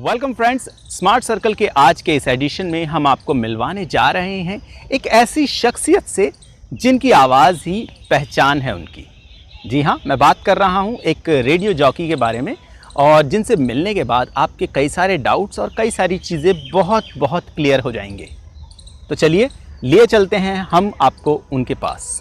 Welcome friends, smart circle के आज के इस एडिशन में हम आपको मिलवाने जा रहे हैं एक ऐसी शख्सियत से जिनकी आवाज़ ही पहचान है उनकी। जी हाँ, मैं बात कर रहा हूँ एक रेडियो जॉकी के बारे में और जिनसे मिलने के बाद आपके कई सारे डाउट्स और कई सारी चीज़ें बहुत क्लियर हो जाएंगे। तो चलिए लिए चलते हैं हम आपको उनके पास।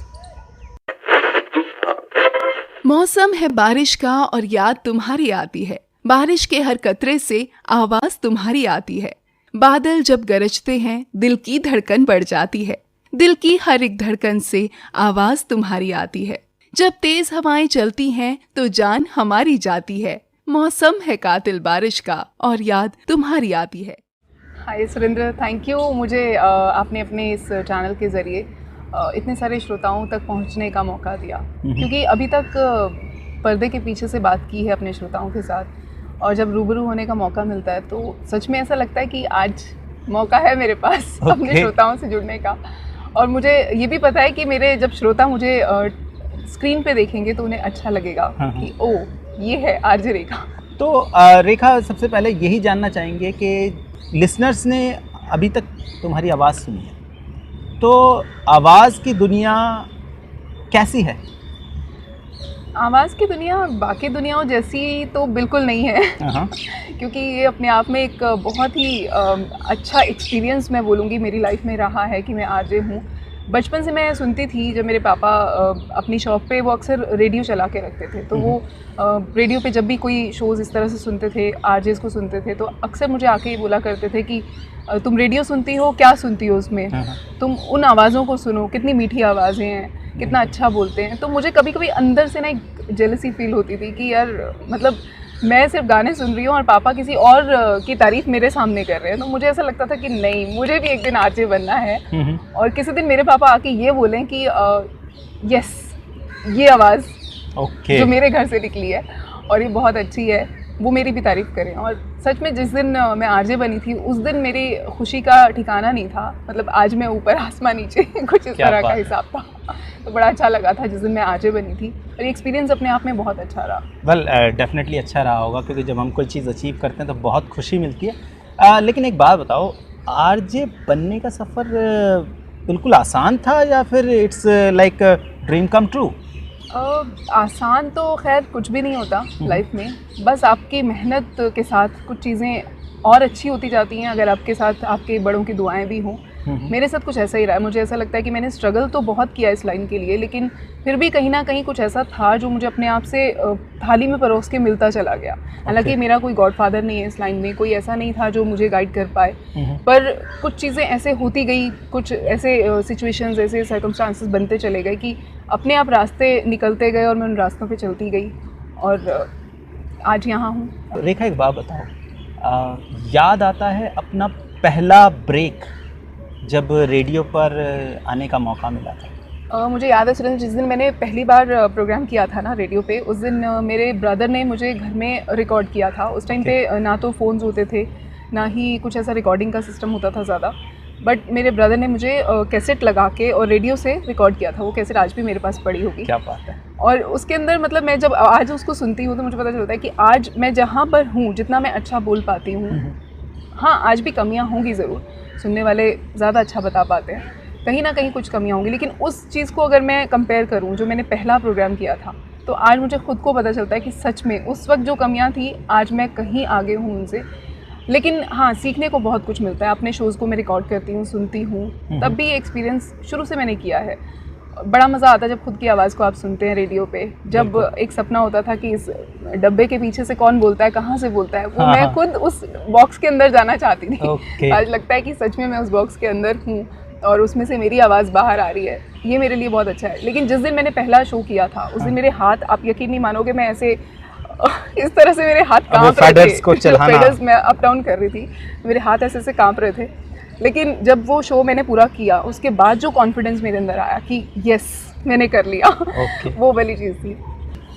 मौसम है बारिश का और याद तुम्हारी आती है। बारिश के हर कतरे से आवाज तुम्हारी आती है। बादल जब गरजते हैं दिल की धड़कन बढ़ जाती है। दिल की हर एक धड़कन से आवाज तुम्हारी आती है। जब तेज हवाएं चलती हैं तो जान हमारी जाती है। मौसम है कातिल बारिश का और याद तुम्हारी आती है। हाय सुरेंद्र, थैंक यू। मुझे आपने अपने इस चैनल के ज़रिए इतने सारे श्रोताओं तक पहुंचने का मौका दिया, क्योंकि अभी तक पर्दे के पीछे से बात की है अपने श्रोताओं के साथ, और जब रूबरू होने का मौका मिलता है तो सच में ऐसा लगता है कि आज मौका है मेरे पास अपने श्रोताओं से जुड़ने का। और मुझे ये भी पता है कि मेरे जब श्रोता मुझे स्क्रीन पे देखेंगे तो उन्हें अच्छा लगेगा कि ओ ये है आरजे रेखा। तो रेखा, सबसे पहले यही जानना चाहेंगे कि लिसनर्स ने अभी तक तुम्हारी आवाज़ सुनी है, तो आवाज़ की दुनिया कैसी है? आवाज़ की दुनिया बाकी दुनियाओं जैसी तो बिल्कुल नहीं है क्योंकि ये अपने आप में एक बहुत ही अच्छा एक्सपीरियंस मैं बोलूँगी मेरी लाइफ में रहा है कि मैं आरजे हूँ। बचपन से मैं सुनती थी, जब मेरे पापा अपनी शॉप पे वो अक्सर रेडियो चला के रखते थे, तो वो रेडियो पे जब भी कोई शोज़ इस तरह से सुनते थे, आरजेस को सुनते थे, तो अक्सर मुझे आके ये बोला करते थे कि तुम रेडियो सुनती हो, क्या सुनती हो उसमें, तुम उन आवाज़ों को सुनो, कितनी मीठी आवाज़ें हैं, कितना अच्छा बोलते हैं। तो मुझे कभी कभी अंदर से ना एक जेलसी फील होती थी कि यार मतलब मैं सिर्फ गाने सुन रही हूँ और पापा किसी और की तारीफ मेरे सामने कर रहे हैं। तो मुझे ऐसा लगता था कि नहीं, मुझे भी एक दिन आरजे बनना है और किसी दिन मेरे पापा आके ये बोलें कि यस, ये आवाज़ जो मेरे घर से निकली है और ये बहुत अच्छी है, वो मेरी भी तारीफ़ करें। और सच में जिस दिन मैं आरजे बनी थी उस दिन मेरी खुशी का ठिकाना नहीं था। मतलब आज मैं ऊपर आसमान नीचे कुछ इस तरह का हिसाब था। तो बड़ा अच्छा लगा था जिस दिन मैं आरजे बनी थी, और ये एक्सपीरियंस अपने आप में बहुत अच्छा रहा। वेल, डेफिनेटली अच्छा रहा होगा, क्योंकि जब हम कोई चीज़ अचीव करते हैं तो बहुत खुशी मिलती है। लेकिन एक बात बताओ, आरजे बनने का सफ़र बिल्कुल आसान था या फिर it's like dream come true? आसान तो खैर कुछ भी नहीं होता लाइफ में, बस आपकी मेहनत के साथ कुछ चीज़ें और अच्छी होती जाती हैं अगर आपके साथ आपके बड़ों की दुआएं भी हों। मेरे साथ कुछ ऐसा ही रहा है। मुझे ऐसा लगता है कि मैंने स्ट्रगल तो बहुत किया इस लाइन के लिए, लेकिन फिर भी कहीं ना कहीं कुछ ऐसा था जो मुझे अपने आप से थाली में परोस के मिलता चला गया। हालांकि मेरा कोई गॉडफादर नहीं है इस लाइन में, कोई ऐसा नहीं था जो मुझे गाइड कर पाए, पर कुछ चीज़ें ऐसे होती गई, कुछ ऐसे सिचुएशंस, ऐसे सर्कमस्टांसेस बनते चले गए कि अपने आप रास्ते निकलते गए और मैं उन रास्तों पे चलती गई और आज यहाँ हूँ। रेखा, एक बात बताओ, याद आता है अपना पहला ब्रेक जब रेडियो पर आने का मौका मिला था? मुझे याद है सुरेंद्र, जिस दिन मैंने पहली बार प्रोग्राम किया था ना रेडियो पे, उस दिन मेरे ब्रदर ने मुझे घर में रिकॉर्ड किया था। उस टाइम पे ना तो फ़ोन्स होते थे, ना ही कुछ ऐसा रिकॉर्डिंग का सिस्टम होता था ज़्यादा, बट मेरे ब्रदर ने मुझे कैसेट लगा के और रेडियो से रिकॉर्ड किया था। वो कैसेट आज भी मेरे पास पड़ी होगी। क्या बात है। और उसके अंदर मतलब मैं जब आज उसको सुनती हूँ तो मुझे पता चलता है कि आज मैं जहाँ पर हूँ, जितना मैं अच्छा बोल पाती हूँ, हाँ आज भी कमियाँ होंगी ज़रूर, सुनने वाले ज़्यादा अच्छा बता पाते हैं, कहीं ना कहीं कुछ कमियाँ होंगी, लेकिन उस चीज़ को अगर मैं कंपेयर करूँ जो मैंने पहला प्रोग्राम किया था, तो आज मुझे खुद को पता चलता है कि सच में उस वक्त जो कमियाँ थी आज मैं कहीं आगे हूँ उनसे। लेकिन हाँ, सीखने को बहुत कुछ मिलता है। अपने शोज़ को मैं रिकॉर्ड करती हूँ, सुनती हूँ, तब भी एक्सपीरियंस शुरू से मैंने किया है। बड़ा मज़ा आता है जब खुद की आवाज़ को आप सुनते हैं रेडियो पे। जब एक सपना होता था कि इस डब्बे के पीछे से कौन बोलता है, कहाँ से बोलता है, वो मैं खुद उस बॉक्स के अंदर जाना चाहती थी। आज लगता है कि सच में मैं उस बॉक्स के अंदर हूँ और उसमें से मेरी आवाज़ बाहर आ रही है। ये मेरे लिए बहुत अच्छा है। लेकिन जिस दिन मैंने पहला शो किया था उस दिन मेरे हाथ, आप यकीन नहीं मानोगे, मैं ऐसे इस तरह से मेरे हाथ कांप रहे थे। फेडर्स मैं अप डाउन कर रही थी, मेरे हाथ ऐसे ऐसे कांप रहे थे। लेकिन जब वो शो मैंने पूरा किया उसके बाद जो कॉन्फिडेंस मेरे अंदर आया कि यस मैंने कर लिया, वो वाली चीज़ थी।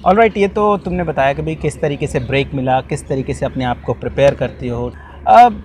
ऑलराइट, ये तो तुमने बताया कि भाई किस तरीके से ब्रेक मिला, किस तरीके से अपने आप को प्रिपेयर करती हो। अब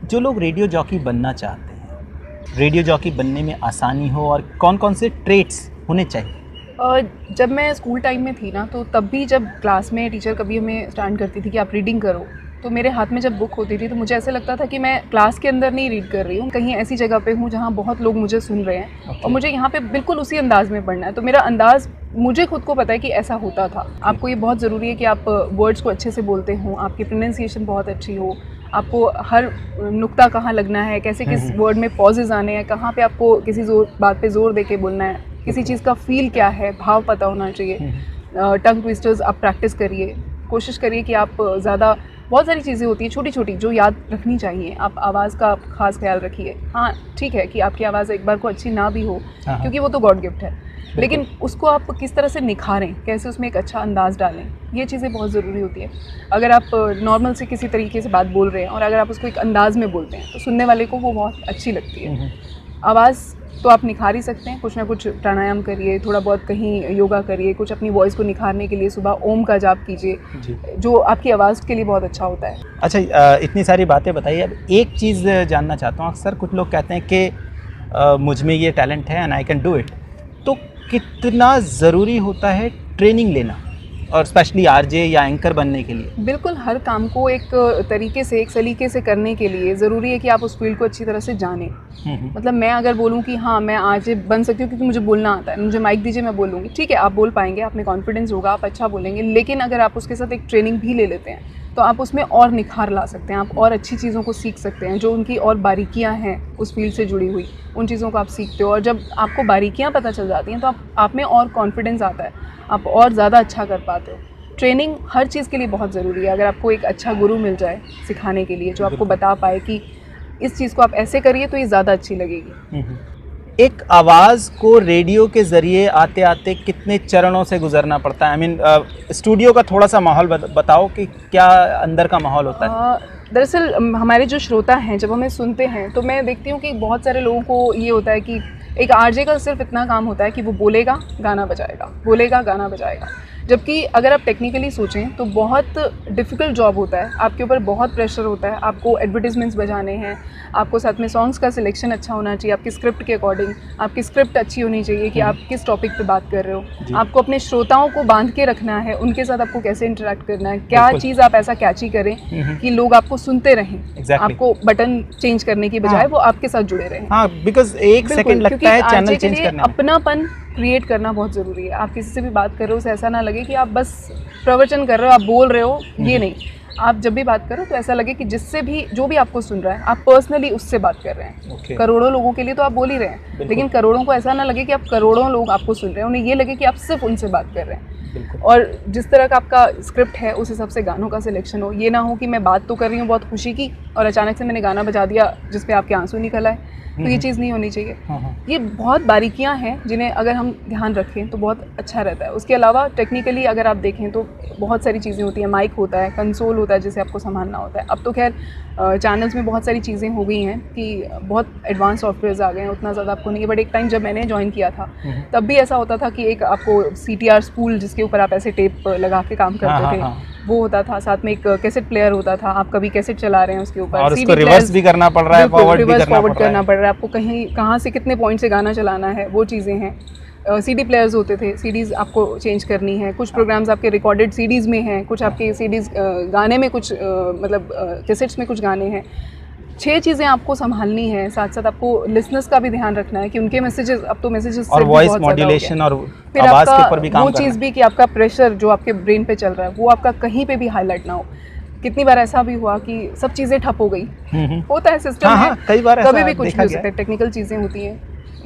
जो लोग रेडियो जॉकी बनना चाहते हैं, रेडियो जॉकी बनने में आसानी हो और कौन कौन से ट्रेट्स होने चाहिए? जब मैं स्कूल टाइम में थी ना, तो तब भी जब क्लास में टीचर कभी हमें स्टार्ट करती थी कि आप रीडिंग करो, तो मेरे हाथ में जब बुक होती थी तो मुझे ऐसे लगता था कि मैं क्लास के अंदर नहीं रीड कर रही हूँ, कहीं ऐसी जगह पे हूँ जहाँ बहुत लोग मुझे सुन रहे हैं और मुझे यहाँ पे बिल्कुल उसी अंदाज में पढ़ना है। तो मेरा अंदाज़ मुझे खुद को पता है कि ऐसा होता था। आपको ये बहुत ज़रूरी है कि आप वर्ड्स को अच्छे से बोलते हो, आपकी प्रोनाउंसिएशन बहुत अच्छी हो, आपको हर नुक्ता कहाँ लगना है, कैसे किस वर्ड में पॉजेज आने हैं, कहाँ पे आपको किसी बात पे जोर दे के बोलना है, किसी चीज़ का फील क्या है, भाव पता होना चाहिए। टंग ट्विस्टर्स आप प्रैक्टिस करिए, कोशिश करिए कि आप ज़्यादा, बहुत सारी चीज़ें होती हैं छोटी छोटी जो याद रखनी चाहिए। आप आवाज़ का खास ख्याल रखिए। हाँ ठीक है कि आपकी आवाज़ एक बार को अच्छी ना भी हो, क्योंकि वो तो गॉड गिफ्ट है, लेकिन उसको आप किस तरह से निखारें, कैसे उसमें एक अच्छा अंदाज़ डालें, ये चीज़ें बहुत ज़रूरी होती है। अगर आप नॉर्मल से किसी तरीके से बात बोल रहे हैं और अगर आप उसको एक अंदाज़ में बोलते हैं तो सुनने वाले को वो बहुत अच्छी लगती है। आवाज़ तो आप निखार ही सकते हैं, कुछ ना कुछ प्राणायाम करिए, थोड़ा बहुत कहीं योगा करिए, कुछ अपनी वॉइस को निखारने के लिए सुबह ओम का जाप कीजिए, जो आपकी आवाज़ के लिए बहुत अच्छा होता है। अच्छा, इतनी सारी बातें बताइए, अब एक चीज़ जानना चाहता हूँ। अक्सर कुछ लोग कहते हैं कि मुझ में ये टैलेंट है and I can do it, तो कितना ज़रूरी होता है ट्रेनिंग लेना, और स्पेशली आरजे या एंकर बनने के लिए? बिल्कुल, हर काम को एक तरीके से, एक सलीके से करने के लिए ज़रूरी है कि आप उस फील्ड को अच्छी तरह से जानें। मतलब मैं अगर बोलूँ कि हाँ मैं आरजे बन सकती हूँ क्योंकि मुझे बोलना आता है, मुझे माइक दीजिए मैं बोलूँगी, ठीक है आप बोल पाएंगे, आप में कॉन्फिडेंस होगा, आप अच्छा बोलेंगे, लेकिन अगर आप उसके साथ एक ट्रेनिंग भी ले लेते हैं तो आप उसमें और निखार ला सकते हैं, आप और अच्छी चीज़ों को सीख सकते हैं, जो उनकी और बारीकियां हैं उस फील्ड से जुड़ी हुई, उन चीज़ों को आप सीखते हो। और जब आपको बारीकियां पता चल जाती हैं तो आप में और कॉन्फिडेंस आता है, आप और ज़्यादा अच्छा कर पाते हो। ट्रेनिंग हर चीज़ के लिए बहुत ज़रूरी है। अगर आपको एक अच्छा गुरु मिल जाए सिखाने के लिए, जो आपको बता पाए कि इस चीज़ को आप ऐसे करिए तो ये ज़्यादा अच्छी लगेगी। एक आवाज़ को रेडियो के ज़रिए आते आते कितने चरणों से गुजरना पड़ता है? आई मीन स्टूडियो का थोड़ा सा माहौल बताओ कि क्या अंदर का माहौल होता है? दरअसल हमारे जो श्रोता हैं जब हमें सुनते हैं तो मैं देखती हूँ कि बहुत सारे लोगों को ये होता है कि एक आरजे का सिर्फ इतना काम होता है कि वो बोलेगा गाना बजाएगा, बोलेगा गाना बजाएगा, जबकि अगर आप टेक्निकली सोचें तो बहुत डिफ़िकल्ट जॉब होता है, आपके ऊपर बहुत प्रेशर होता है, आपको एडवर्टीजमेंट्स बजाने हैं, आपको साथ में सॉन्ग्स का सिलेक्शन अच्छा होना चाहिए, आपकी स्क्रिप्ट के अकॉर्डिंग, आपकी स्क्रिप्ट अच्छी होनी चाहिए कि आप किस टॉपिक पे बात कर रहे हो, आपको अपने श्रोताओं को बांध के रखना है, उनके साथ आपको कैसे इंटरेक्ट करना है, क्या चीज़ आप ऐसा कैची करें कि लोग आपको सुनते रहें, आपको बटन चेंज करने की बजाय वो आपके साथ जुड़े रहें। हाँ, बिकॉज एक सेकंड लगता है चैनल चेंज करने में। अपनापन क्रिएट करना बहुत ज़रूरी है। आप किसी से भी बात कर रहे हो उसे ऐसा ना लगे कि आप बस प्रवचन कर रहे हो, आप बोल रहे हो, ये नहीं। आप जब भी बात करो तो ऐसा लगे कि जिससे भी, जो भी आपको सुन रहा है, आप पर्सनली उससे बात कर रहे हैं। करोड़ों लोगों के लिए तो आप बोल ही रहे हैं, लेकिन करोड़ों को ऐसा ना लगे कि आप करोड़ों लोग आपको सुन रहे हैं, उन्हें ये लगे कि आप सिर्फ उनसे बात कर रहे हैं। और जिस तरह का आपका स्क्रिप्ट है उस हिसाब से गानों का सिलेक्शन हो। ये ना हो कि मैं बात तो कर रही हूँ बहुत खुशी की और अचानक से मैंने गाना बजा दिया जिस पे आपके आंसू निकल आए, तो ये चीज़ नहीं होनी चाहिए। ये बहुत बारीकियां हैं जिन्हें अगर हम ध्यान रखें तो बहुत अच्छा रहता है। उसके अलावा टेक्निकली अगर आप देखें तो बहुत सारी चीज़ें होती हैं, माइक होता है, कंसोल होता है जिसे आपको संभालना होता है। अब तो खैर चैनल्स में बहुत सारी चीज़ें हो गई हैं कि बहुत एडवांस सॉफ्टवेयर्स आ गए हैं, उतना ज़्यादा आपको नहीं है। बट एक टाइम जब मैंने ज्वाइन किया था तब भी ऐसा होता था कि एक आपको CTR स्पूल जिसके ऊपर आप ऐसे टेप लगा के काम करते थे, वो होता था, साथ में एक कैसेट प्लेयर होता था, आप कभी कैसेट चला रहे हैं उसके ऊपर, और उसको रिवर्स भी करना पड़ रहा है, फॉरवर्ड करना पड़ रहा है, आपको कहीं कहाँ से कितने पॉइंट से गाना चलाना है, वो चीज़ें हैं। CD प्लेयर्स होते थे, CDs आपको चेंज करनी है, कुछ प्रोग्राम्स आपके रिकॉर्डेड CDs में हैं, कुछ आपके CDs गाने में, कुछ मतलब कैसेट्स में कुछ गाने हैं। 6 चीज़ें आपको संभालनी है, साथ साथ आपको लिसनर्स का भी ध्यान रखना है कि उनके मैसेजेस, अब तो मैसेजेस और वॉइस मॉड्यूलेशन और आवाज़ के ऊपर भी काम करना है। वो चीज़ भी कि आपका प्रेशर जो आपके ब्रेन पे चल रहा है वो आपका कहीं पे भी हाईलाइट ना हो। कितनी बार ऐसा भी हुआ कि सब चीज़ें ठप हो गई, होता है, सिस्टम है, कई बार कभी भी कुछ भी हो सकता है, टेक्निकल चीज़ें होती हैं,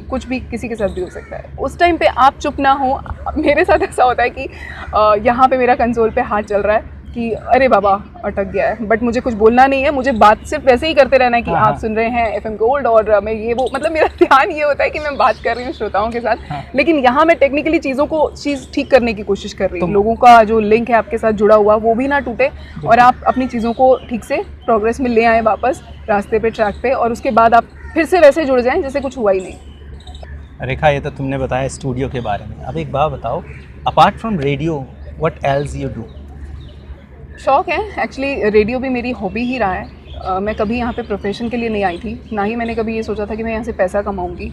कुछ भी किसी के साथ भी हो सकता है। उस टाइम पे आप चुप ना हो। मेरे साथ ऐसा होता है कि यहाँ पे मेरा कंसोल पे हाथ चल रहा है कि अरे बाबा अटक गया है, बट मुझे कुछ बोलना नहीं है, मुझे बात सिर्फ वैसे ही करते रहना है कि आप सुन रहे हैं FM गोल्ड और मैं ये वो, मतलब मेरा ध्यान ये होता है कि मैं बात कर रही हूँ श्रोताओं के साथ, लेकिन यहाँ मैं टेक्निकली चीज़ों को ठीक करने की कोशिश कर रही हूँ। लोगों का जो लिंक है आपके साथ जुड़ा हुआ वो भी ना टूटे और आप अपनी चीज़ों को ठीक से प्रोग्रेस में ले आएँ वापस रास्ते पे, ट्रैक पे, और उसके बाद आप फिर से वैसे जुड़ जाएँ जैसे कुछ हुआ ही नहीं। रेखा, ये तो तुमने बताया स्टूडियो के बारे में, अब एक बात बताओ, apart from radio what else you do? शौक है एक्चुअली, रेडियो भी मेरी हॉबी ही रहा है। मैं कभी यहाँ पे प्रोफेशन के लिए नहीं आई थी, ना ही मैंने कभी ये सोचा था कि मैं यहाँ से पैसा कमाऊँगी।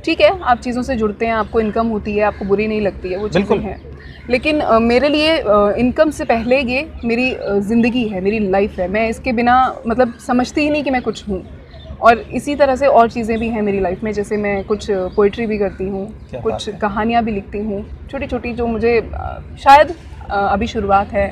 ठीक है, आप चीज़ों से जुड़ते हैं, आपको इनकम होती है, आपको बुरी नहीं लगती है, वो चीज़ें हैं। लेकिन मेरे लिए इनकम से पहले ये मेरी ज़िंदगी है, मेरी लाइफ है। मैं इसके बिना मतलब समझती ही नहीं कि मैं कुछ हूँ। और इसी तरह से और चीज़ें भी हैं मेरी लाइफ में, जैसे मैं कुछ पोइट्री भी करती हूँ, कुछ कहानियाँ भी लिखती हूँ, छोटी छोटी, जो मुझे शायद अभी शुरुआत है,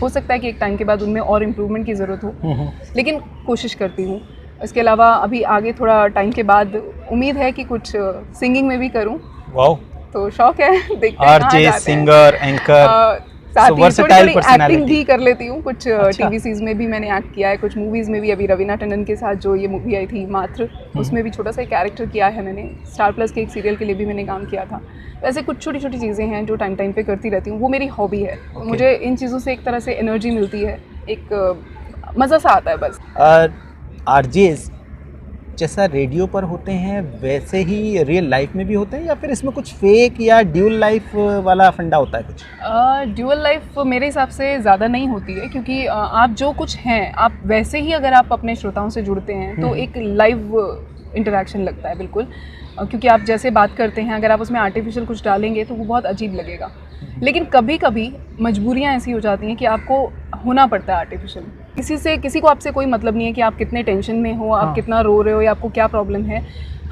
हो सकता है कि एक टाइम के बाद उनमें और इम्प्रूवमेंट की ज़रूरत हो, लेकिन कोशिश करती हूँ। इसके अलावा अभी आगे थोड़ा टाइम के बाद उम्मीद है कि कुछ सिंगिंग में भी करूँ। वाओ, तो शौक है, देखते हैं आरजे, सिंगर, एंकर, साथ ही versatile थोड़ी personality। एक्टिंग भी कर लेती हूँ, कुछ अच्छा। टीवी सीरीज में भी मैंने एक्ट किया है, कुछ मूवीज़ में भी। अभी रवीना टंडन के साथ जो ये मूवी आई थी मात्र, उसमें भी छोटा सा कैरेक्टर किया है मैंने। स्टार प्लस के एक सीरियल के लिए भी मैंने काम किया था। वैसे कुछ छोटी छोटी चीज़ें हैं जो टाइम टाइम पे करती रहती हूँ, वो मेरी हॉबी है। मुझे इन चीज़ों से एक तरह से एनर्जी मिलती है, एक मज़ा सा आता है बस। आरजेस जैसा रेडियो पर होते हैं वैसे ही रियल लाइफ में भी होते हैं, या फिर इसमें कुछ फेक या ड्यूल लाइफ वाला फंडा होता है कुछ? ड्यूअल लाइफ मेरे हिसाब से ज़्यादा नहीं होती है, क्योंकि आप जो कुछ हैं, आप वैसे ही अगर आप अपने श्रोताओं से जुड़ते हैं तो एक लाइव इंटरेक्शन लगता है बिल्कुल। क्योंकि आप जैसे बात करते हैं, अगर आप उसमें आर्टिफिशियल कुछ डालेंगे तो वो बहुत अजीब लगेगा। लेकिन कभी कभी मजबूरियाँ ऐसी हो जाती हैं कि आपको होना पड़ता है आर्टिफिशियल। किसी को आपसे कोई मतलब नहीं है कि आप कितने टेंशन में हो, आप कितना रो रहे हो, या आपको क्या प्रॉब्लम है।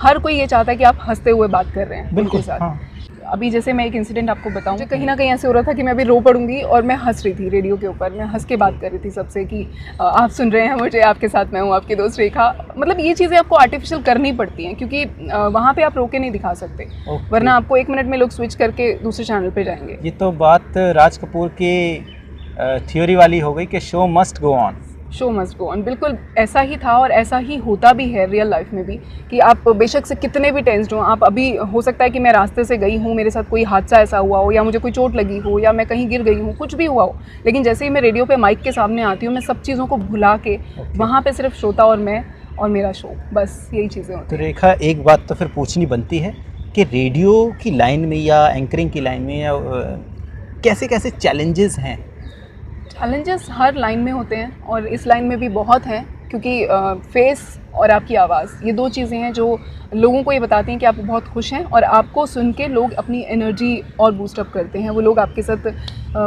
हर कोई ये चाहता है कि आप हंसते हुए बात कर रहे हैं उनके साथ। अभी जैसे मैं एक इंसिडेंट आपको बताऊं, कहीं ना कहीं ऐसे हो रहा था कि मैं अभी रो पड़ूंगी, और मैं हंस रही थी रेडियो के ऊपर। मैं हंस के बात कर रही थी सबसे कि आप सुन रहे हैं मुझे, आपके साथ मैं हूँ, आपकी दोस्त रेखा। मतलब ये चीज़ें आपको आर्टिफिशियल करनी पड़ती हैं, क्योंकि वहाँ पे आप रोके नहीं दिखा सकते, वरना आपको 1 मिनट में लोग स्विच करके दूसरे चैनल पे जाएंगे। ये तो बात राज कपूर की थ्योरी वाली हो गई कि show must go on. Show must go on, बिल्कुल ऐसा ही था और ऐसा ही होता भी है रियल लाइफ में भी, कि आप बेशक से कितने भी टेंस्ड हो, आप अभी हो सकता है कि मैं रास्ते से गई हूँ, मेरे साथ कोई हादसा ऐसा हुआ हो, या मुझे कोई चोट लगी हो, या मैं कहीं गिर गई हूँ, कुछ भी हुआ हो, लेकिन जैसे ही मैं रेडियो पे माइक के सामने आती हूँ, मैं सब चीज़ों को भुला के वहाँ पे सिर्फ श्रोता और मैं और मेरा शो, बस यही चीज़ें होती हैं। तो रेखा, एक बात तो फिर पूछनी बनती है कि रेडियो की लाइन में या एंकरिंग की लाइन में या कैसे कैसे चैलेंजेस हैं? चैलेंजेस हर लाइन में होते हैं, और इस लाइन में भी बहुत हैं, क्योंकि फेस और आपकी आवाज़, ये 2 चीज़ें हैं जो लोगों को ये बताती हैं कि आप बहुत खुश हैं, और आपको सुन के लोग अपनी एनर्जी और बूस्टअप करते हैं। वो लोग आपके साथ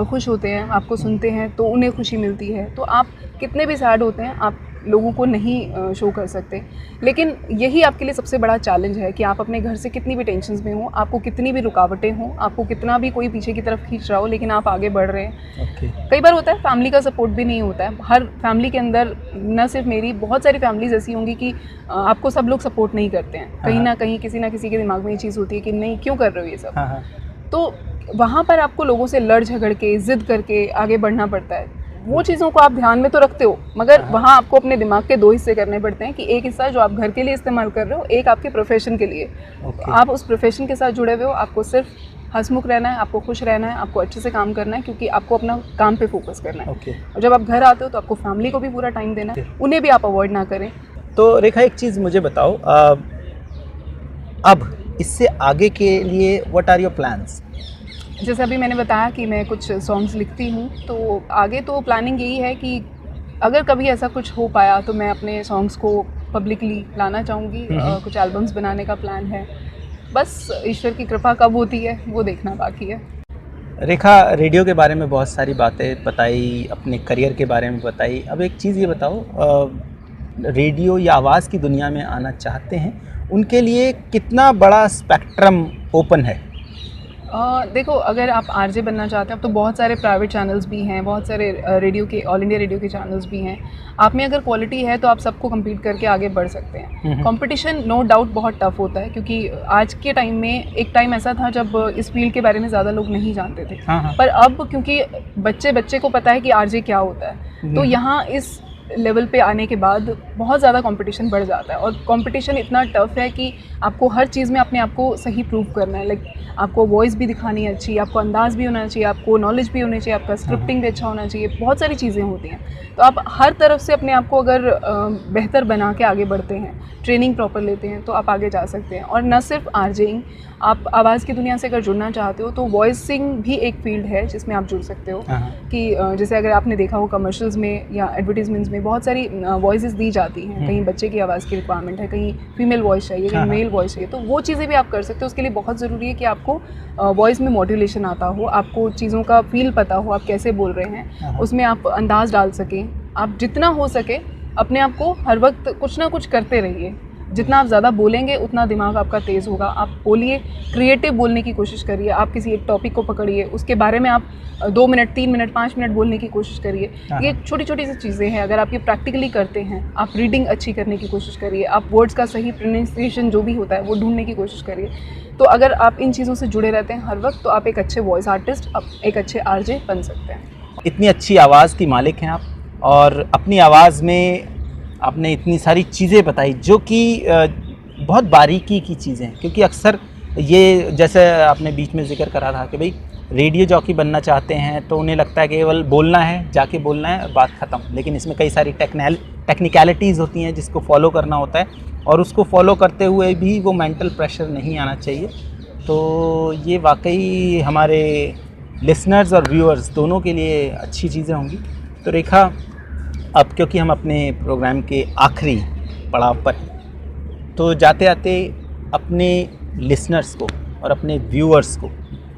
खुश होते हैं, आपको सुनते हैं तो उन्हें खुशी मिलती है। तो आप कितने भी सैड होते हैं, आप लोगों को नहीं शो कर सकते, लेकिन यही आपके लिए सबसे बड़ा चैलेंज है कि आप अपने घर से कितनी भी टेंशन्स में हो, आपको कितनी भी रुकावटें हों, आपको कितना भी कोई पीछे की तरफ खींच रहा हो, लेकिन आप आगे बढ़ रहे हैं। कई बार होता है फैमिली का सपोर्ट भी नहीं होता है। हर फैमिली के अंदर, न सिर्फ मेरी, बहुत सारी फैमिलीज ऐसी होंगी कि आपको सब लोग सपोर्ट नहीं करते हैं। कहीं ना कहीं किसी ना किसी के दिमाग में ये चीज़ होती है कि नहीं, क्यों कर रहे हो ये सब। तो वहाँ पर आपको लोगों से लड़ झगड़ के, ज़िद करके आगे बढ़ना पड़ता है। वो चीज़ों को आप ध्यान में तो रखते हो, मगर वहाँ आपको अपने दिमाग के 2 हिस्से करने पड़ते हैं, कि एक हिस्सा जो आप घर के लिए इस्तेमाल कर रहे हो, एक आपके प्रोफेशन के लिए। आप उस प्रोफेशन के साथ जुड़े हुए हो, आपको सिर्फ हंसमुख रहना है, आपको खुश रहना है, आपको अच्छे से काम करना है, क्योंकि आपको अपना काम पे फोकस करना है। और जब आप घर आते हो तो आपको फैमिली को भी पूरा टाइम देना है, उन्हें भी आप अवॉइड ना करें। तो रेखा, एक चीज़ मुझे बताओ, अब इससे आगे के लिए व्हाट आर योर प्लान्स? जैसे अभी मैंने बताया कि मैं कुछ सॉन्ग्स लिखती हूँ, तो आगे तो प्लानिंग यही है कि अगर कभी ऐसा कुछ हो पाया तो मैं अपने सॉन्ग्स को पब्लिकली लाना चाहूँगी। कुछ एल्बम्स बनाने का प्लान है, बस ईश्वर की कृपा कब होती है वो देखना बाकी है। रेखा, रेडियो के बारे में बहुत सारी बातें बताई, अपने करियर के बारे में बताई। अब एक चीज़ ये बताओ, रेडियो या आवाज़ की दुनिया में आना चाहते हैं, उनके लिए कितना बड़ा स्पेक्ट्रम ओपन है? देखो, अगर आप आरजे बनना चाहते हैं, अब तो बहुत सारे प्राइवेट चैनल्स भी हैं, बहुत सारे रेडियो के, ऑल इंडिया रेडियो के चैनल्स भी हैं। आप में अगर क्वालिटी है तो आप सबको कम्पीट करके आगे बढ़ सकते हैं। कंपटीशन नो डाउट बहुत टफ होता है, क्योंकि आज के टाइम में, एक टाइम ऐसा था जब इस फील्ड के बारे में ज़्यादा लोग नहीं जानते थे। पर अब क्योंकि बच्चे को पता है कि आरजे क्या होता है, तो यहाँ इस लेवल पे आने के बाद बहुत ज़्यादा कंपटीशन बढ़ जाता है, और कंपटीशन इतना टफ है कि आपको हर चीज़ में अपने आप को सही प्रूव करना है। लाइक आपको वॉइस भी दिखानी है अच्छी, आपको अंदाज़ भी होना चाहिए, आपको नॉलेज भी होनी चाहिए, आपका स्क्रिप्टिंग भी अच्छा होना चाहिए, बहुत सारी चीज़ें होती हैं। तो आप हर तरफ से अपने आप को अगर बेहतर बना के आगे बढ़ते हैं, ट्रेनिंग प्रॉपर लेते हैं, तो आप आगे जा सकते हैं। और न सिर्फ आरजेइंग, आप आवाज़ की दुनिया से अगर जुड़ना चाहते हो तो वॉइसिंग भी एक फील्ड है जिसमें आप जुड़ सकते हो। कि जैसे अगर आपने देखा हो कमर्शियल्स में या एडवर्टीजमेंट्स में बहुत सारी वॉइसेस दी जाती हैं, कहीं बच्चे की आवाज़ की रिक्वायरमेंट है, कहीं फीमेल वॉइस चाहिए, कहीं मेल वॉइस चाहिए, तो वो चीज़ें भी आप कर सकते हो। उसके लिए बहुत ज़रूरी है कि आपको वॉइस में मॉड्यूलेशन आता हो, आपको चीज़ों का फील पता हो, आप कैसे बोल रहे हैं, उसमें आप अंदाज़ डाल सकें। आप जितना हो सके अपने आप को हर वक्त कुछ ना कुछ करते रहिए। जितना आप ज़्यादा बोलेंगे उतना दिमाग आपका तेज़ होगा। आप बोलिए, क्रिएटिव बोलने की कोशिश करिए। आप किसी एक टॉपिक को पकड़िए, उसके बारे में आप 2 मिनट, 3 मिनट, 5 मिनट बोलने की कोशिश करिए। ये छोटी छोटी सी चीज़ें हैं, अगर आप ये प्रैक्टिकली करते हैं, आप रीडिंग अच्छी करने की कोशिश करिए, आप वर्ड्स का सही प्रोनाउंसिएशन जो भी होता है वो ढूंढने की कोशिश करिए। तो अगर आप इन चीज़ों से जुड़े रहते हैं हर वक्त, तो आप एक अच्छे वॉइस आर्टिस्ट, एक अच्छे आरजे बन सकते हैं। इतनी अच्छी आवाज़ की मालिक हैं आप, और अपनी आवाज़ में आपने इतनी सारी चीज़ें बताई जो कि बहुत बारीकी की चीज़ें हैं। क्योंकि अक्सर ये, जैसे आपने बीच में जिक्र करा था कि भाई रेडियो जॉकी बनना चाहते हैं तो उन्हें लगता है कि केवल बोलना है, जाके बोलना है, बात ख़त्म। लेकिन इसमें कई सारी टेक्निकलिटीज़ होती हैं जिसको फॉलो करना होता है, और उसको फॉलो करते हुए भी वो मेंटल प्रेशर नहीं आना चाहिए। तो ये वाकई हमारे लिसनर्स और व्यूअर्स दोनों के लिए अच्छी चीज़ें होंगी। तो रेखा, अब क्योंकि हम अपने प्रोग्राम के आखिरी पड़ाव पर हैं, तो जाते आते अपने लिसनर्स को और अपने व्यूअर्स को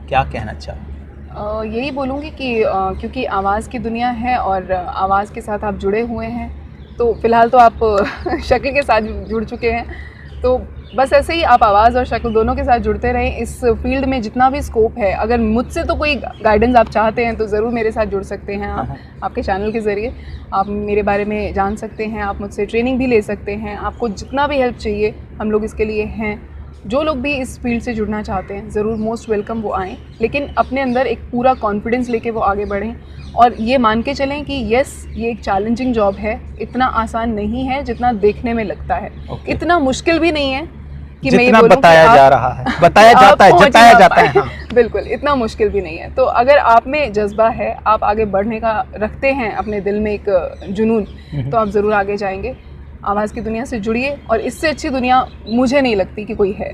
क्या कहना चाहो? यही बोलूँगी कि क्योंकि आवाज़ की दुनिया है और आवाज़ के साथ आप जुड़े हुए हैं, तो फ़िलहाल तो आप शक्ल के साथ जुड़ चुके हैं, तो बस ऐसे ही आप आवाज़ और शक्ल दोनों के साथ जुड़ते रहें। इस फील्ड में जितना भी स्कोप है, अगर मुझसे तो कोई गाइडेंस आप चाहते हैं तो ज़रूर मेरे साथ जुड़ सकते हैं। आप आपके चैनल के ज़रिए आप मेरे बारे में जान सकते हैं, आप मुझसे ट्रेनिंग भी ले सकते हैं। आपको जितना भी हेल्प चाहिए हम लोग इसके लिए हैं। जो लोग भी इस फील्ड से जुड़ना चाहते हैं ज़रूर मोस्ट वेलकम वो आएँ, लेकिन अपने अंदर एक पूरा कॉन्फिडेंस लेके वो आगे बढ़ें, और ये मान के चलें कि यस, ये एक चैलेंजिंग जॉब है, इतना आसान नहीं है जितना देखने में लगता है। इतना मुश्किल भी नहीं है कि मैं ये बोलूं बताया जा रहा है, बताया जाता है, जताया जाता है। हाँ। बिल्कुल, इतना मुश्किल भी नहीं है। तो अगर आप में जज्बा है, आप आगे बढ़ने का रखते हैं अपने दिल में एक जुनून, तो आप ज़रूर आगे जाएंगे। आवाज़ की दुनिया से जुड़िए, और इससे अच्छी दुनिया मुझे नहीं लगती कि कोई है,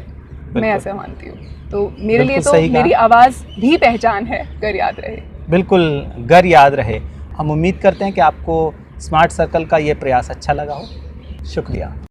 मैं ऐसा मानती हूँ। तो मेरे लिए तो मेरी आवाज़ भी पहचान है, गर याद रहे। बिल्कुल, गर याद रहे। हम उम्मीद करते हैं कि आपको स्मार्ट सर्कल का ये प्रयास अच्छा लगा हो। शुक्रिया।